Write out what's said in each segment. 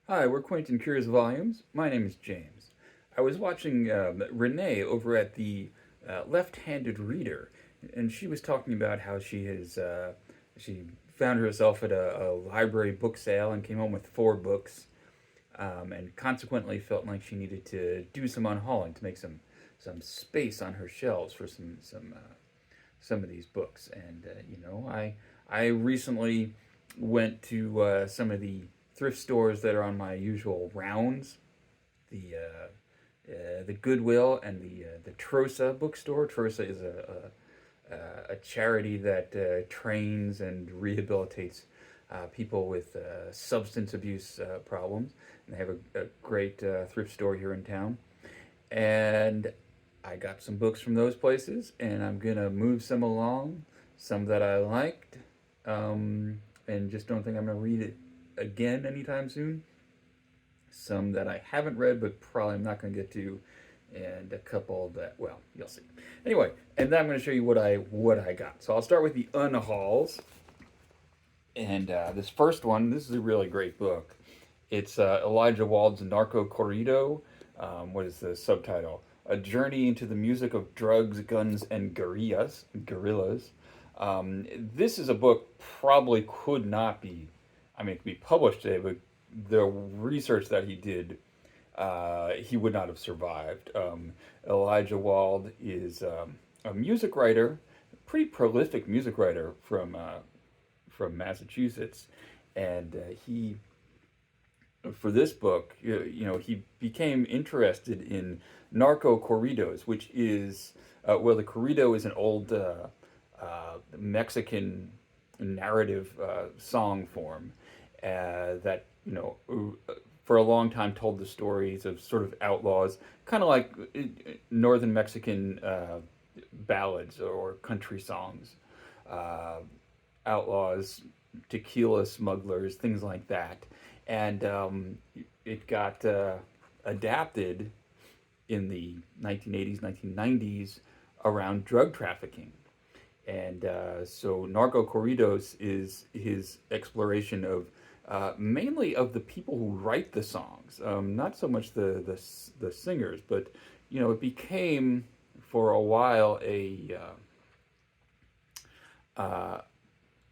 Hi, we're Quaint and Curious Volumes. My name is James. I was watching Renee over at the Left-Handed Reader, and she was talking about how she found herself at a library book sale and came home with four books, and consequently felt like she needed to do some unhauling to make some space on her shelves for some of these books. And I recently went to some of the thrift stores that are on my usual rounds. The Goodwill and the Trosa bookstore. Trosa is a charity that trains and rehabilitates people with substance abuse problems. And they have a great thrift store here in town. And I got some books from those places, and I'm gonna move some along, some that I liked, and just don't think I'm gonna read it again anytime soon. Some that I haven't read, but probably I'm not gonna get to, and a couple that, well, you'll see. Anyway, and then I'm gonna show you what I got. So I'll start with the unhauls, and this first one, this is a really great book. It's Elijah Wald's Narcocorrido. What is the subtitle? A Journey into the Music of Drugs, Guns, and Guerrillas. This is a book probably could not be, I mean, it could be published today, but the research that he did, he would not have survived. Elijah Wald is a music writer, a pretty prolific music writer from Massachusetts, and he for this book, he became interested in Narcocorridos, which is, the corrido is an old Mexican narrative song form that, for a long time told the stories of sort of outlaws, kind of like northern Mexican ballads or country songs. Outlaws, tequila smugglers, things like that. And it got adapted in the 1980s, 1990s around drug trafficking. And so Narcocorridos is his exploration of mainly of the people who write the songs, not so much the singers, but it became for a while uh,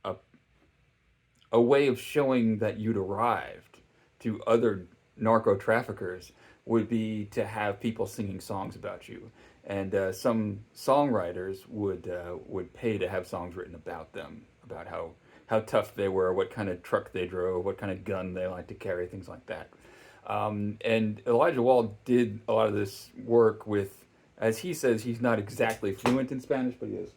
a a way of showing that you'd arrived to other narco traffickers would be to have people singing songs about you, and some songwriters would pay to have songs written about them, about how tough they were, what kind of truck they drove, what kind of gun they liked to carry, things like that. And Elijah Wald did a lot of this work with, as he says, he's not exactly fluent in Spanish, but he is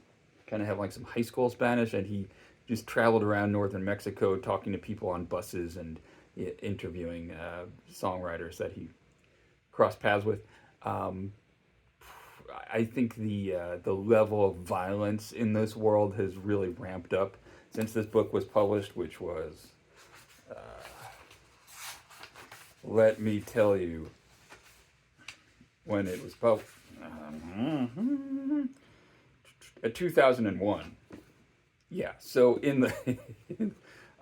kind of have like some high school Spanish, and he just traveled around northern Mexico talking to people on buses and interviewing songwriters that he crossed paths with. I think the level of violence in this world has really ramped up since this book was published, which was, let me tell you, when it was published, 2001. Yeah, so in the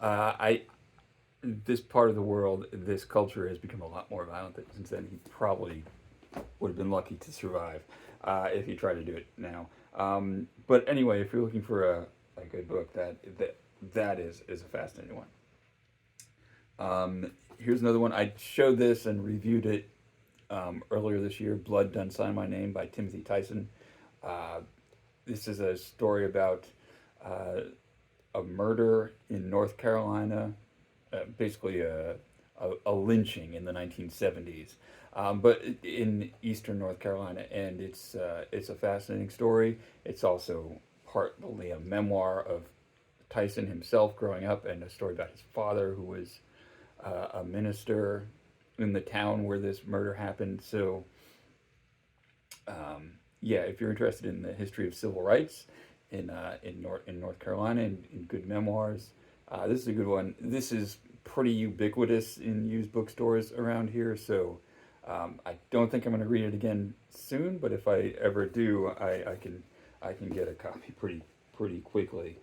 I this part of the world, this culture has become a lot more violent since then. He probably would have been lucky to survive if he tried to do it now. But anyway, if you're looking for a good book, that is a fascinating one. Here's another one. I showed this and reviewed it earlier this year. Blood Done Sign My Name by Timothy Tyson. This is a story about a murder in North Carolina, basically a lynching in the 1970s, but in eastern North Carolina, and it's a fascinating story. It's also partly a memoir of Tyson himself growing up, and a story about his father, who was a minister in the town where this murder happened. So, yeah, if you're interested in the history of civil rights in North Carolina and in good memoirs, this is a good one. This is pretty ubiquitous in used bookstores around here, so I don't think I'm going to read it again soon. But if I ever do, I can get a copy pretty quickly.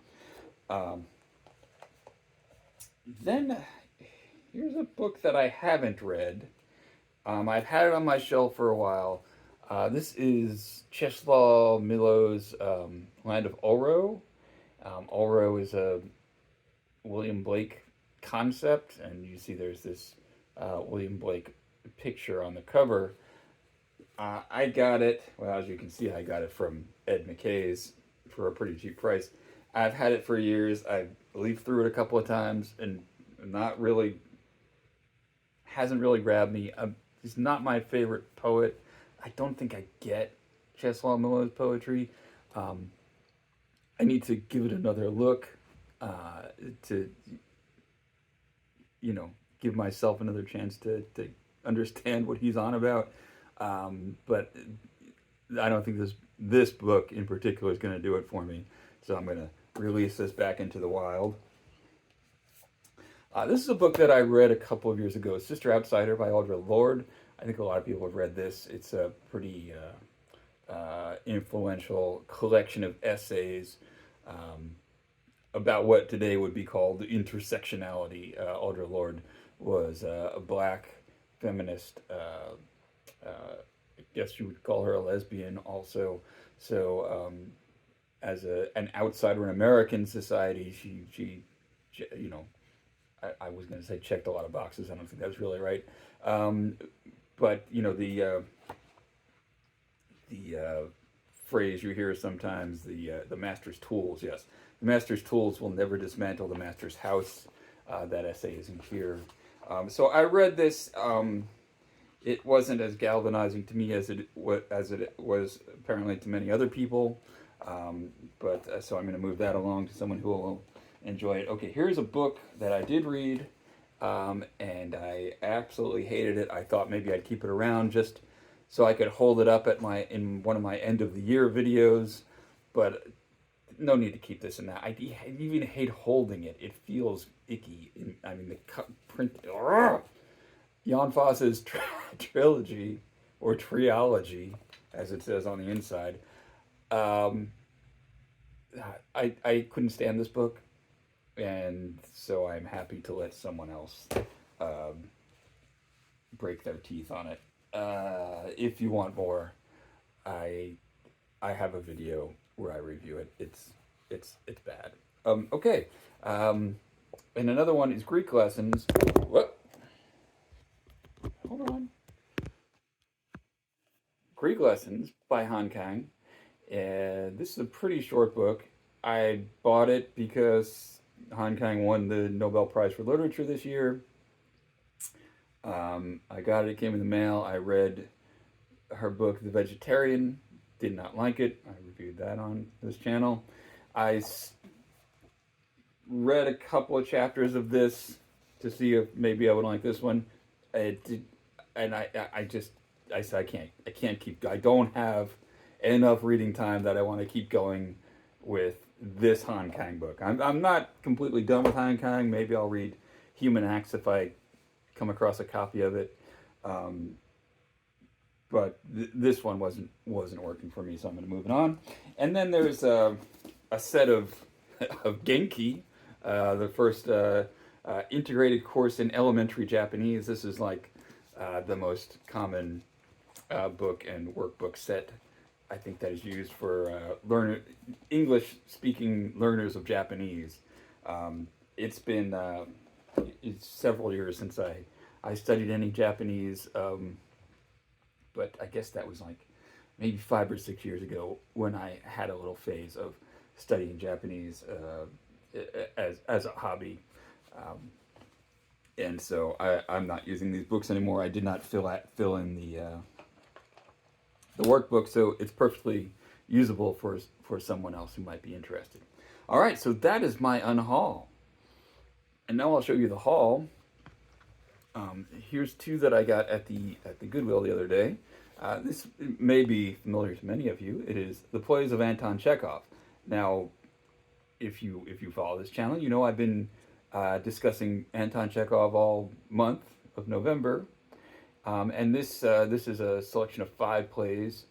Then here's a book that I haven't read. I've had it on my shelf for a while. This is Czeslaw Milosz's Land of Ulro. Ulro is a William Blake concept, and you see there's this William Blake picture on the cover. I got it, well, as you can see, I got it from Ed McKay's for a pretty cheap price. I've had it for years. I've leafed through it a couple of times and not really, hasn't really grabbed me. He's not my favorite poet. I don't think I get Czeslaw Milosz's poetry. I need to give it another look to, give myself another chance to understand what he's on about. But I don't think this book in particular is going to do it for me. So I'm going to release this back into the wild. This is a book that I read a couple of years ago, Sister Outsider by Audre Lorde. I think a lot of people have read this. It's a pretty influential collection of essays about what today would be called intersectionality. Audre Lorde was a black feminist. I guess you would call her a lesbian also. So as an outsider in American society, she I was going to say checked a lot of boxes. I don't think that's really right. But the phrase you hear sometimes, the master's tools. Yes, the master's tools will never dismantle the master's house. That essay is in here. So I read this. It wasn't as galvanizing to me as it was apparently to many other people. But so I'm going to move that along to someone who will enjoy it. Okay, here's a book that I did read, and I absolutely hated it. I thought maybe I'd keep it around just so I could hold it up in one of my end of the year videos, but no need to keep this in that. I even hate holding it. It feels icky. The print. Jon Fosse's Trilogy, or Trilogy, as it says on the inside. I couldn't stand this book, and so I'm happy to let someone else break their teeth on it. If you want more, I have a video where I review it. It's bad. Okay. And another one is Greek lessons. What? Hold on. Greek Lessons by Kang. And this is a pretty short book. I bought it because Kang won the Nobel Prize for Literature this year. I got it. It came in the mail. I read her book, The Vegetarian. Did not like it. I reviewed that on this channel. I read a couple of chapters of this to see if maybe I would like this one. It did, and I said I can't keep. I don't have enough reading time that I want to keep going with this Kang book. I'm not completely done with Kang. Maybe I'll read Human Acts if I come across a copy of it. But this one wasn't working for me, so I'm going to move it on. And then there's a set of Genki, the first integrated course in elementary Japanese. This is like the most common book and workbook set, I think, that is used for English-speaking learners of Japanese. It's been it's several years since I studied any Japanese, but I guess that was like maybe 5 or 6 years ago when I had a little phase of studying Japanese as a hobby. And so I'm not using these books anymore. I did not fill in the workbook, so it's perfectly usable for someone else who might be interested. All right, so that is my unhaul. And now I'll show you the haul. Here's two that I got at the Goodwill the other day. This may be familiar to many of you. It is The Plays of Anton Chekhov. Now, if you follow this channel, you know I've been discussing Anton Chekhov all month of November. And this is a selection of 5 plays.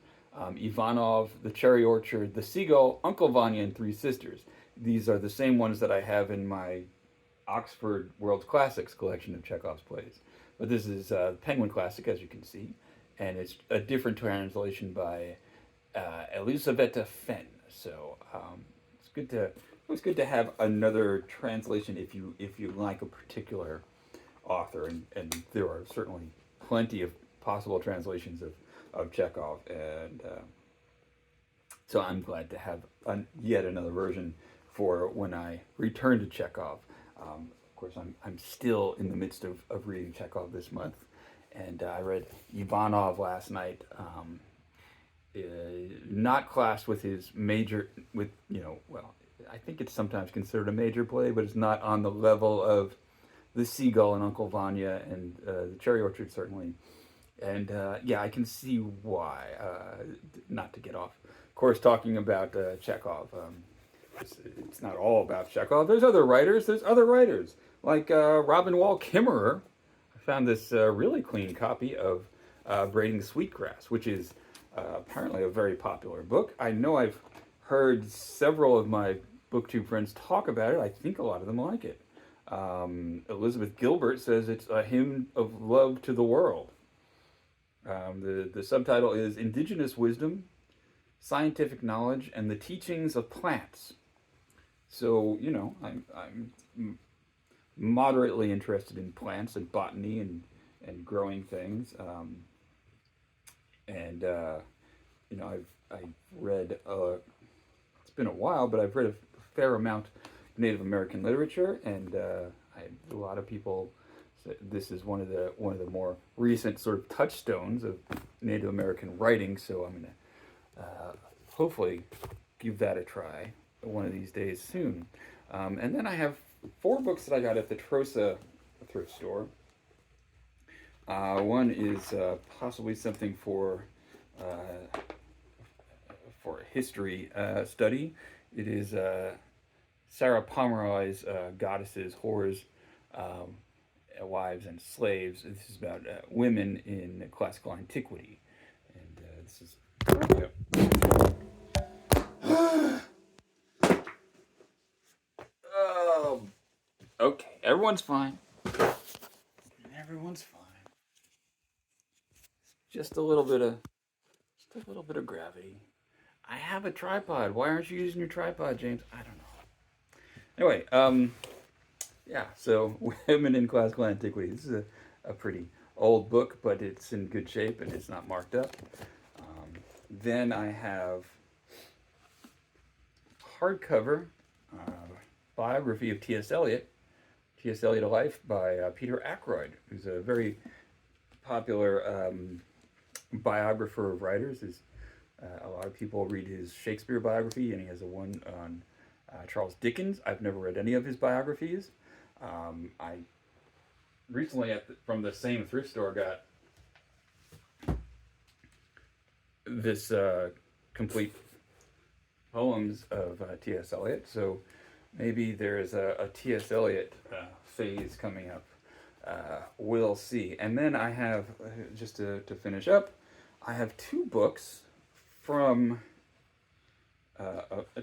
Ivanov, The Cherry Orchard, The Seagull, Uncle Vanya, and Three Sisters. These are the same ones that I have in my Oxford World's Classics collection of Chekhov's plays. But this is Penguin Classic, as you can see, and it's a different translation by Elisabetta Fenn. So it's good to have another translation if you like a particular author, and there are certainly plenty of possible translations of Chekhov, and so I'm glad to have yet another version for when I return to Chekhov. Of course, I'm still in the midst of reading Chekhov this month, and I read Ivanov last night. Not classed with his major, with well, I think it's sometimes considered a major play, but it's not on the level of The Seagull and Uncle Vanya and The Cherry Orchard, certainly. And yeah, I can see why. Not to get off course talking about Chekhov. It's not all about Chekhov. There's other writers. Like Robin Wall Kimmerer. I found this really clean copy of Braiding Sweetgrass, which is apparently a very popular book. I know I've heard several of my booktube friends talk about it. I think a lot of them like it. Elizabeth Gilbert says it's a hymn of love to the world. The subtitle is Indigenous Wisdom, Scientific Knowledge, and the Teachings of Plants. So, I'm moderately interested in plants and botany and growing things. I've read, it's been a while, but I've read a fair amount of Native American literature, and a lot of people say this is one of the more recent sort of touchstones of Native American writing. So I'm going to hopefully give that a try one of these days soon. And then I have 4 books that I got at the Trosa thrift store. One is possibly something for history study. It is Sarah Pomeroy's Goddesses, Whores, Wives, and Slaves. This is about women in classical antiquity. And this is... Okay, everyone's fine. Everyone's fine. Just a little bit of gravity. I have a tripod. Why aren't you using your tripod, James? I don't know. Anyway, yeah, so Women in Classical Antiquity. This is a pretty old book, but it's in good shape and it's not marked up. Then I have hardcover biography of T.S. Eliot, T.S. Eliot, A Life by Peter Ackroyd, who's a very popular biographer of writers. A lot of people read his Shakespeare biography, and he has a one on Charles Dickens. I've never read any of his biographies. I recently, from the same thrift store, got this complete poems of T.S. Eliot. So maybe there's a T.S. Eliot phase coming up. We'll see. And then I have, just to finish up, I have 2 books from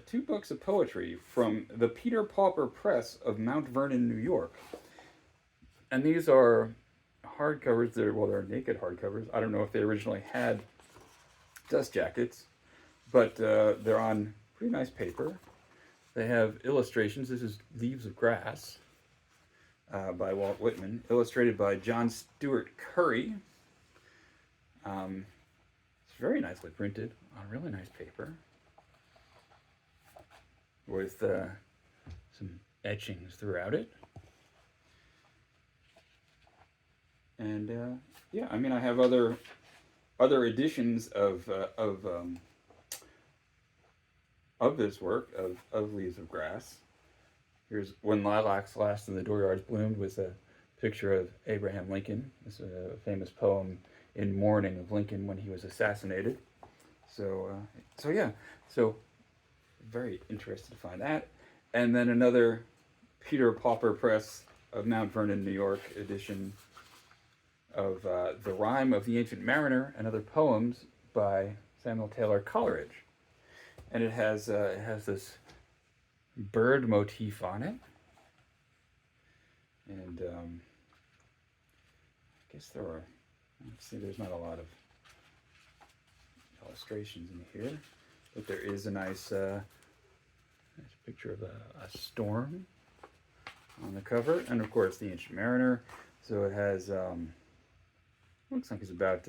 2 books of poetry from the Peter Pauper Press of Mount Vernon, New York. And these are hardcovers. They're naked hardcovers. I don't know if they originally had dust jackets, but they're on pretty nice paper. They have illustrations. This is Leaves of Grass by Walt Whitman, illustrated by John Stewart Curry. It's very nicely printed on really nice paper with some etchings throughout it. And yeah, I mean, I have other editions of this work of Leaves of Grass. Here's When Lilacs Last and the Dooryards Bloomed, with a picture of Abraham Lincoln. This is a famous poem in mourning of Lincoln when he was assassinated. So yeah, so very interested to find that. And then another Peter Pauper Press of Mount Vernon, New York edition of The Rime of the Ancient Mariner and Other Poems by Samuel Taylor Coleridge. And it has this bird motif on it. And I guess there are, let's see, there's not a lot of illustrations in here, but there is a nice, nice picture of a storm on the cover, and of course the Ancient Mariner. So it has, looks like it's about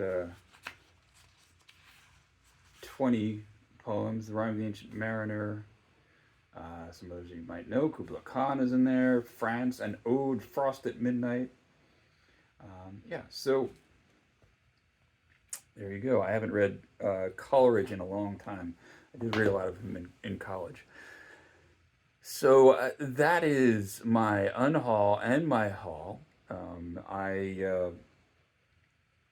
20 poems. The Rime of the Ancient Mariner. Some others you might know. Kubla Khan is in there. France, an Ode, Frost at Midnight. Yeah, so there you go. I haven't read Coleridge in a long time. I did read a lot of him in college. So that is my unhaul and my haul.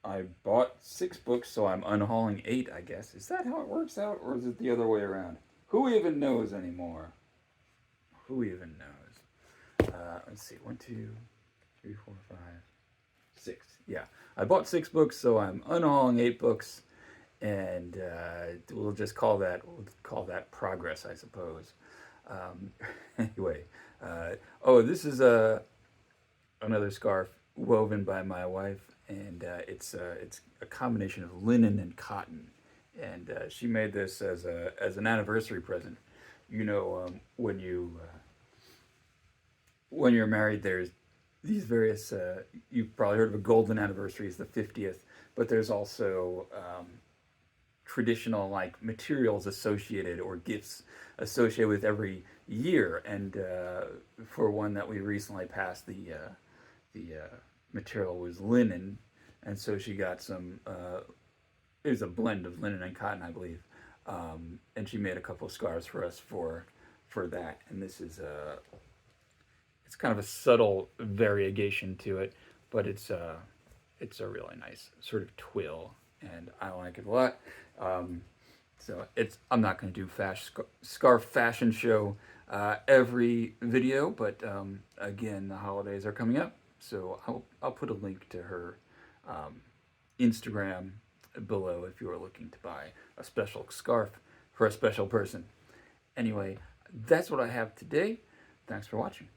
I bought 6 books, so I'm unhauling 8, I guess. Is that how it works out, or is it the other way around? Who even knows anymore? Who even knows? Let's see. 1, 2, 3, 4, 5, 6. Yeah, I bought 6 books, so I'm unhauling 8 books, and we'll call that progress, I suppose. Anyway, oh, this is another scarf woven by my wife, and it's a combination of linen and cotton, and she made this as an anniversary present. You know, when you're married, there's these various. You've probably heard of a golden anniversary is the 50th, but there's also traditional like materials associated or gifts associated with every year, and for one that we recently passed, the material was linen, and so she got some. It was a blend of linen and cotton, I believe, and she made a couple of scarves for us for that. And this is it's kind of a subtle variegation to it, but it's a really nice sort of twill, and I like it a lot. So I'm not going to do scarf fashion show every video, but again, the holidays are coming up, so I'll put a link to her Instagram below if you are looking to buy a special scarf for a special person. Anyway, that's what I have today. Thanks for watching.